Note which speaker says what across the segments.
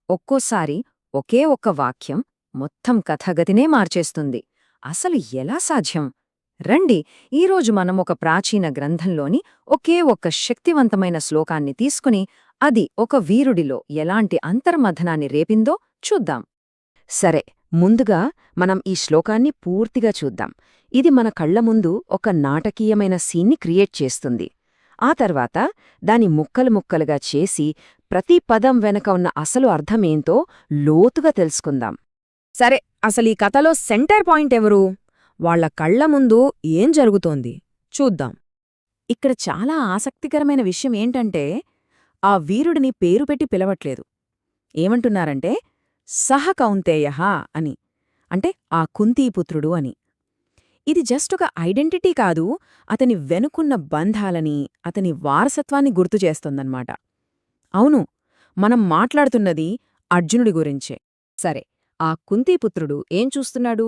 Speaker 1: ఒక్కోసారి ఒకే ఒక్క వాక్యం మొత్తం కథగతినే మార్చేస్తుంది. అసలు ఎలా సాధ్యం? రండి, ఈరోజు మనం ఒక ప్రాచీన గ్రంథంలోని ఒకే ఒక్క శక్తివంతమైన శ్లోకాన్ని తీసుకుని అది ఒక వీరుడిలో ఎలాంటి అంతర్మథనాన్ని రేపిందో చూద్దాం.
Speaker 2: సరే, ముందుగా మనం ఈ శ్లోకాన్ని పూర్తిగా చూద్దాం. ఇది మన కళ్ల ముందు ఒక నాటకీయమైన సీన్ని క్రియేట్ చేస్తుంది. ఆ తర్వాత దాని ముక్కలు ముక్కలుగా చేసి ప్రతి పదం వెనక ఉన్న అసలు అర్థమేంతో లోతుగా తెలుసుకుందాం.
Speaker 3: సరే, అసలీ కథలో సెంటర్ పాయింట్ ఎవరు? వాళ్ల కళ్ల ముందు ఏం జరుగుతోంది చూద్దాం. ఇక్కడ చాలా ఆసక్తికరమైన విషయం ఏంటంటే, ఆ వీరుడిని పేరు పెట్టి పిలవట్లేదు. ఏమంటున్నారంటే సహ కౌంతేయః అని, అంటే ఆ కుంతీపుత్రుడు అని. ఇది జస్ట్ ఒక ఐడెంటిటీ కాదు, అతని వెనుకున్న బంధాలని, అతని వారసత్వాన్ని గుర్తుచేస్తోందన్నమాట. అవును, మనం మాట్లాడుతున్నది అర్జునుడి గురించే.
Speaker 1: సరే, ఆ కుంతీపుత్రుడు ఏం చూస్తున్నాడు?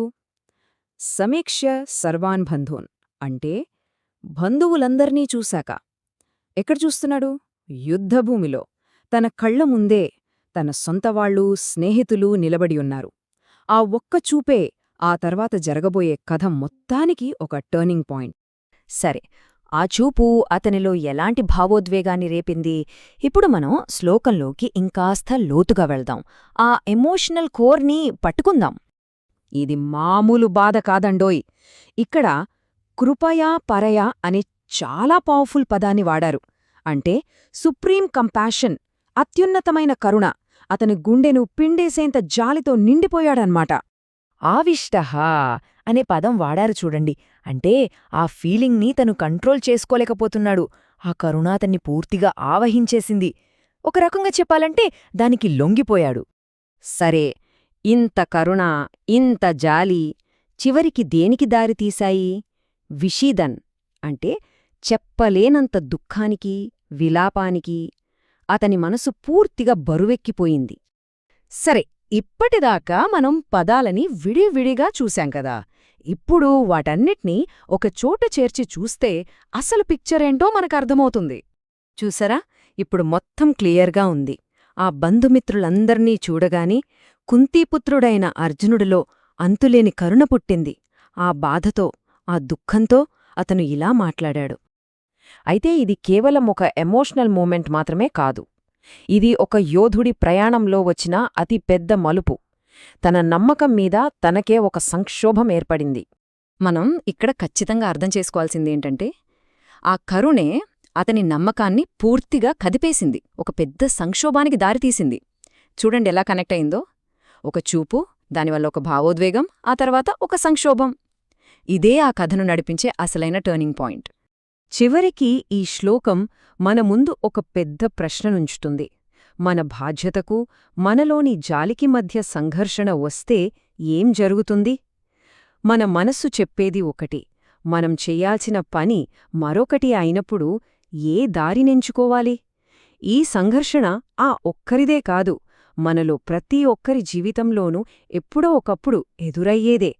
Speaker 1: సమీక్ష సర్వాన్ బంధూన్, అంటే బంధువులందర్నీ చూశాక. ఎక్కడ చూస్తున్నాడు? యుద్ధభూమిలో తన కళ్ల ముందే తన సొంతవాళ్లు, స్నేహితులు నిలబడి ఉన్నారు. ఆ ఒక్క చూపే ఆ తర్వాత జరగబోయే కథ మొత్తానికి ఒక టర్నింగ్ పాయింట్.
Speaker 2: సరే, ఆ చూపు అతనిలో ఎలాంటి భావోద్వేగాన్ని రేపింది? ఇప్పుడు మనం శ్లోకంలోకి ఇంకాస్త లోతుగా వెళ్దాం. ఆ ఎమోషనల్ కోర్ని పట్టుకుందాం.
Speaker 1: ఇది మామూలు బాధ కాదండోయ్. ఇక్కడ కృపయా పరయా అనే చాలా పవర్ఫుల్ పదాన్ని వాడారు. అంటే సుప్రీం కంపాషన్, అత్యున్నతమైన కరుణ. అతని గుండెను పిండేసేంత జాలితో నిండిపోయాడన్మాట.
Speaker 2: ఆవిష్టః అనే పదం వాడారు చూడండి. అంటే ఆ ఫీలింగ్ని తను కంట్రోల్ చేసుకోలేకపోతున్నాడు. ఆ కరుణ అతన్ని పూర్తిగా ఆవహించేసింది. ఒక రకంగా చెప్పాలంటే దానికి లొంగిపోయాడు.
Speaker 1: సరే, ఇంత కరుణ, ఇంత జాలి చివరికి దేనికి దారితీశాయి? విషీదన్, అంటే చెప్పలేనంత దుఃఖానికి, విలాపానికి. అతని మనసు పూర్తిగా బరువెక్కిపోయింది. సరే, ఇప్పటిదాకా మనం పదాలని విడివిడిగా చూశాం కదా. ఇప్పుడు వాటన్నిటినీ ఒకచోట చేర్చి చూస్తే అసలు పిక్చరేంటో మనకర్థమవుతుంది. చూసారా, ఇప్పుడు మొత్తం క్లియర్గా ఉంది. ఆ బంధుమిత్రులందర్నీ చూడగాని కుంతీపుత్రుడైన అర్జునుడిలో అంతులేని కరుణ పుట్టింది. ఆ బాధతో, ఆ దుఃఖంతో అతను ఇలా మాట్లాడాడు. అయితే ఇది కేవలం ఒక ఎమోషనల్ మూమెంట్ మాత్రమే కాదు. ఇది ఒక యోధుడి ప్రయాణంలో వచ్చిన అతి పెద్ద మలుపు. తన నమ్మకం మీద తనకే ఒక సంక్షోభం ఏర్పడింది. మనం ఇక్కడ ఖచ్చితంగా అర్థం చేసుకోవాల్సిందేంటంటే, ఆ కరుణే అతని నమ్మకాన్ని పూర్తిగా కదిపేసింది, ఒక పెద్ద సంక్షోభానికి దారితీసింది. చూడండి ఎలా కనెక్ట్ అయిందో. ఒక చూపు, దానివల్ల ఒక భావోద్వేగం, ఆ తర్వాత ఒక సంక్షోభం. ఇదే ఆ కథను నడిపించే అసలైన టర్నింగ్ పాయింట్. చివరికి ఈ శ్లోకం మన ముందు ఒక పెద్ద ప్రశ్ననుంచుతుంది. మన బాధ్యతకు, మనలోని జాలికి మధ్య సంఘర్షణ వస్తే ఏం జరుగుతుంది? మన మనస్సు చెప్పేది ఒకటి, మనం చెయ్యాల్సిన పని మరొకటి అయినప్పుడు ఏ దారినెంచుకోవాలి? ఈ సంఘర్షణ ఆ ఒక్కరిదే కాదు, మనలో ప్రతి ఒక్కరి జీవితంలోనూ ఎప్పుడో ఒకప్పుడు ఎదురయ్యేదే.